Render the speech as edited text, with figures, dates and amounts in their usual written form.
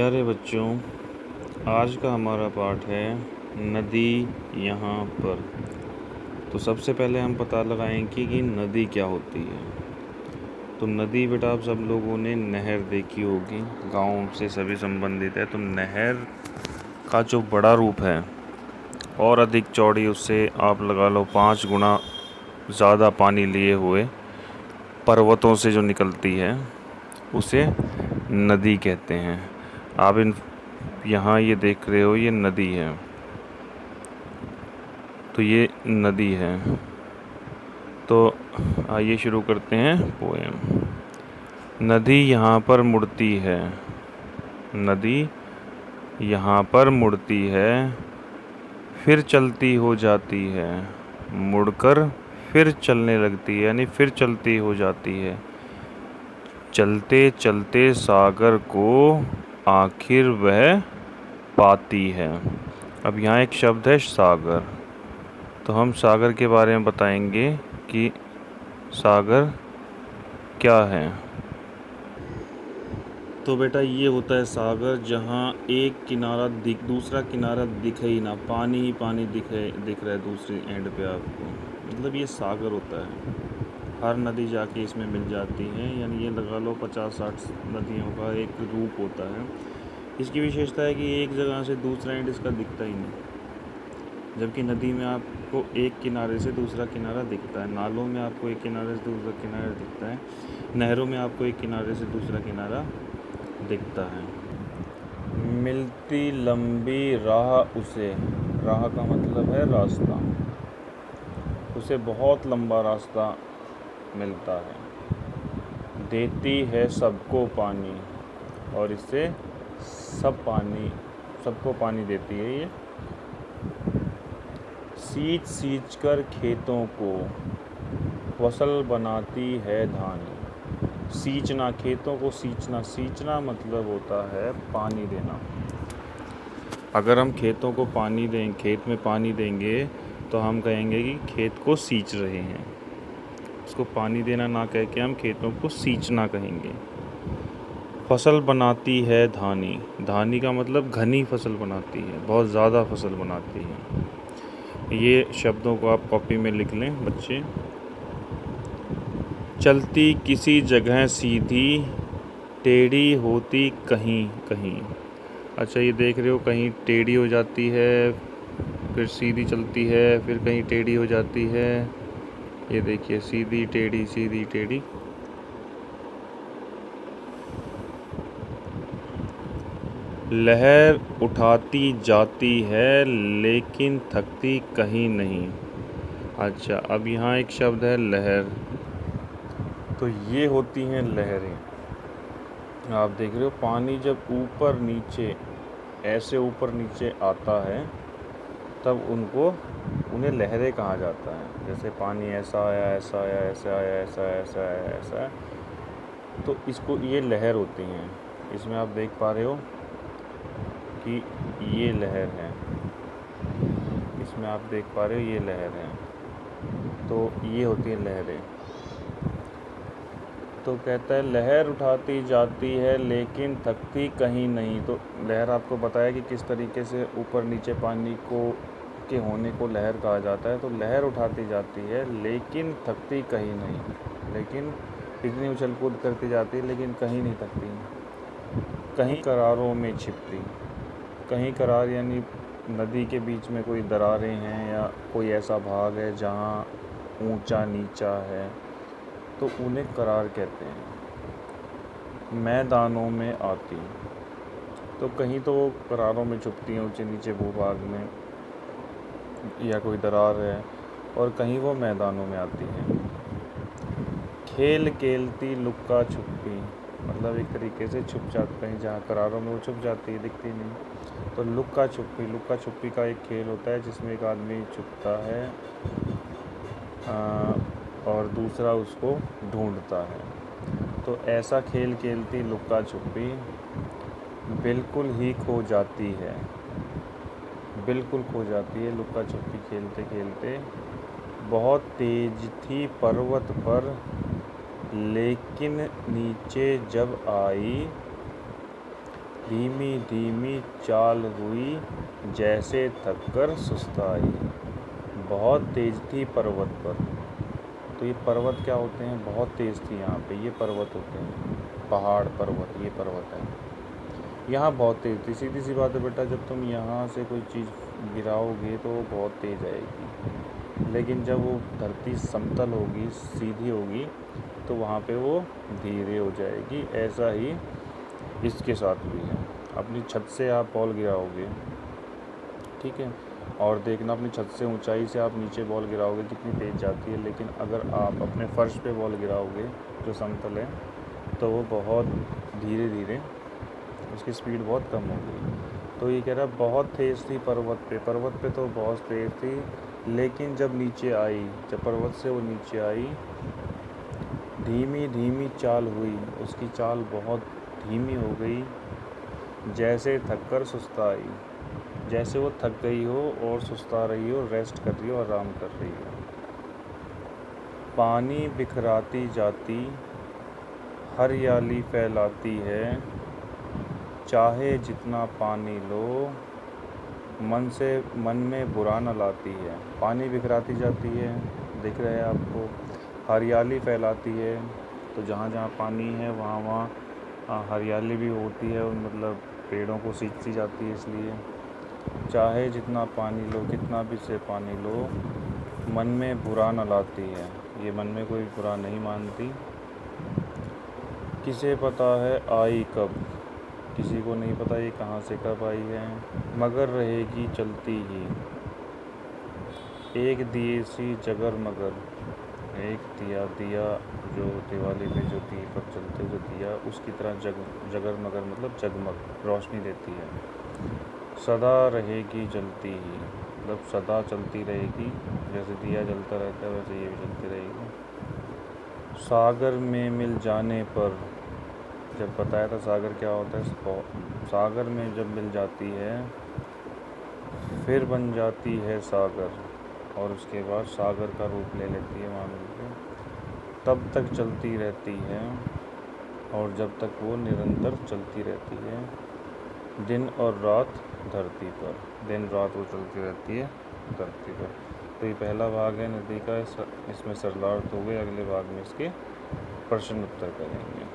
प्यारे बच्चों, आज का हमारा पाठ है नदी यहाँ पर। तो सबसे पहले हम पता लगाएंगे कि नदी क्या होती है। तो नदी बेटा आप सब लोगों ने नहर देखी होगी, गांव से सभी संबंधित है। तो नहर का जो बड़ा रूप है और अधिक चौड़ी, उससे आप लगा लो 5 गुना ज़्यादा पानी लिए हुए पर्वतों से जो निकलती है उसे नदी कहते हैं। आप यहाँ ये देख रहे हो, ये नदी है। तो ये नदी है। तो आइए शुरू करते हैं पोएम। नदी यहाँ पर मुड़ती है, नदी यहाँ पर मुड़ती है, फिर चलती हो जाती है, मुड़कर फिर चलने लगती है, यानी फिर चलती हो जाती है। चलते चलते सागर को आखिर वह पाती है। अब यहाँ एक शब्द है सागर। तो हम सागर के बारे में बताएंगे कि सागर क्या है। तो बेटा ये होता है सागर, जहाँ एक किनारा दूसरा किनारा दिखे ही ना, पानी ही पानी दिख रहा है दूसरी एंड पे आपको, मतलब ये सागर होता है। हर नदी जाके इसमें मिल जाती है, यानी ये लगा लो 50-60 नदियों का एक रूप होता है। इसकी विशेषता है कि एक जगह से दूसरा एंड इसका दिखता ही नहीं, जबकि नदी में आपको एक किनारे से दूसरा किनारा दिखता है, नालों में आपको एक किनारे से दूसरा किनारा दिखता है, नहरों में आपको एक किनारे से दूसरा किनारा दिखता है। मिलती लंबी राह उसे, राह का मतलब है रास्ता, उसे बहुत लंबा रास्ता मिलता है। देती है सबको पानी, और इससे सबको पानी देती है ये। सींच सींच कर खेतों को फसल बनाती है धानी। सींचना, खेतों को सींचना, सींचना मतलब होता है पानी देना। अगर हम खेतों को पानी दें, खेत में पानी देंगे, तो हम कहेंगे कि खेत को सींच रहे हैं। उसको पानी देना ना कह के हम खेतों को सींचना कहेंगे। फसल बनाती है धानी, धानी का मतलब घनी फसल बनाती है, बहुत ज़्यादा फसल बनाती है। ये शब्दों को आप कॉपी में लिख लें बच्चे। चलती किसी जगह सीधी, टेढ़ी होती कहीं कहीं। अच्छा, ये देख रहे हो, कहीं टेढ़ी हो जाती है, फिर सीधी चलती है, फिर कहीं टेढ़ी हो जाती है। ये देखिए, सीधी टेढ़ी सीधी टेढ़ी। लहर उठाती जाती है लेकिन थकती कहीं नहीं। अच्छा, अब यहाँ एक शब्द है लहर। तो ये होती हैं लहरें। आप देख रहे हो, पानी जब ऊपर नीचे, ऐसे ऊपर नीचे आता है, तब उन्हें लहरें कहा जाता है। जैसे पानी ऐसा आया, ऐसा आया, ऐसा आया, ऐसा आया, ऐसा आया, ऐसा आया, तो इसको ये लहर होती हैं। इसमें आप देख पा रहे हो कि ये लहर है, इसमें आप देख पा रहे हो ये लहर है। तो ये होती है लहरें। तो कहता है लहर उठाती जाती है लेकिन थकती कहीं नहीं। तो लहर आपको बताया कि किस तरीके से ऊपर नीचे पानी के होने को लहर कहा जाता है। तो लहर उठाती जाती है लेकिन थकती कहीं नहीं, लेकिन इतनी उछल कूद करती जाती है लेकिन कहीं नहीं थकती। कहीं करारों में छिपती, कहीं करार यानी नदी के बीच में कोई दरारें हैं या कोई ऐसा भाग है जहाँ ऊंचा नीचा है, तो उन्हें करार कहते हैं। मैदानों में आती, तो कहीं तो करारों में छुपती हैं, ऊंचे नीचे भूभाग में, या कोई दरार है, और कहीं वो मैदानों में आती हैं। खेल खेलती लुक्का छुपी, मतलब एक तरीके से छुप जाती, कहीं जहाँ करारों में वो छुप जाती है, दिखती नहीं। तो लुक्का छुपी का एक खेल होता है जिसमें एक आदमी छुपता है और दूसरा उसको ढूंढता है। तो ऐसा खेल खेलती लुक्का छुपी, बिल्कुल ही खो जाती है, बिल्कुल खो जाती है लुक्का छुपी खेलते खेलते। बहुत तेज थी पर्वत पर, लेकिन नीचे जब आई धीमी धीमी चाल हुई जैसे थककर सुस्ताई। बहुत तेज थी पर्वत पर। तो ये पर्वत क्या होते हैं, बहुत तेज़ थी यहाँ पे, ये पर्वत होते हैं, पहाड़ पर्वत, ये पर्वत है। यहाँ बहुत तेज़ थी। सीधी सी बात है बेटा, जब तुम यहाँ से कोई चीज़ गिराओगे तो वो बहुत तेज़ आएगी, लेकिन जब वो धरती समतल होगी, सीधी होगी, तो वहाँ पे वो धीरे हो जाएगी। ऐसा ही इसके साथ भी है। अपनी छत से आप बॉल गिराओगे, ठीक है, और देखना अपनी छत से ऊंचाई से आप नीचे बॉल गिराओगे कितनी तेज़ जाती है, लेकिन अगर आप अपने फर्श पे बॉल गिराओगे जो समतल है, तो वो बहुत धीरे धीरे, उसकी स्पीड बहुत कम होगी। तो ये कह रहा है बहुत तेज़ थी पर्वत पे, पर्वत पे तो बहुत तेज़ थी, लेकिन जब नीचे आई, जब पर्वत से वो नीचे आई, धीमी धीमी चाल हुई, उसकी चाल बहुत धीमी हो गई, जैसे थककर सुस्ताई, जैसे वो थक गई हो और सुस्ता रही हो, रेस्ट कर रही हो, आराम कर रही हो। पानी बिखराती जाती, हरियाली फैलाती है, चाहे जितना पानी लो, मन में बुरा न लाती है। पानी बिखराती जाती है, दिख रहा है आपको, हरियाली फैलाती है, तो जहाँ जहाँ पानी है वहाँ वहाँ हरियाली भी होती है, और मतलब पेड़ों को सींचती जाती है। इसलिए चाहे जितना पानी लो, कितना भी से पानी लो, मन में बुरा न लाती है, ये मन में कोई बुरा नहीं मानती। किसे पता है आई कब, किसी को नहीं पता ये कहाँ से कब आई है, मगर रहेगी चलती ही, एक दिए सी जगर मगर, एक दिया जो दिवाली पे जो दीपक जलते जो दिया, उसकी तरह जगर मगर मतलब जगमग रोशनी देती है। सदा रहेगी जलती ही, मतलब सदा चलती रहेगी, जैसे दिया जलता रहता है वैसे ये भी चलती रहेगी। सागर में मिल जाने पर, जब बताया था सागर क्या होता है, सागर में जब मिल जाती है फिर बन जाती है सागर, और उसके बाद सागर का रूप ले लेती है वहाँ मिलकर, तब तक चलती रहती है, और जब तक वो निरंतर चलती रहती है, दिन और रात धरती पर, दिन रात वो चलती रहती है धरती पर। तो ये पहला भाग है नदी का, इसमें सरलार्थ हो गए। अगले भाग में इसके प्रश्न उत्तर करेंगे।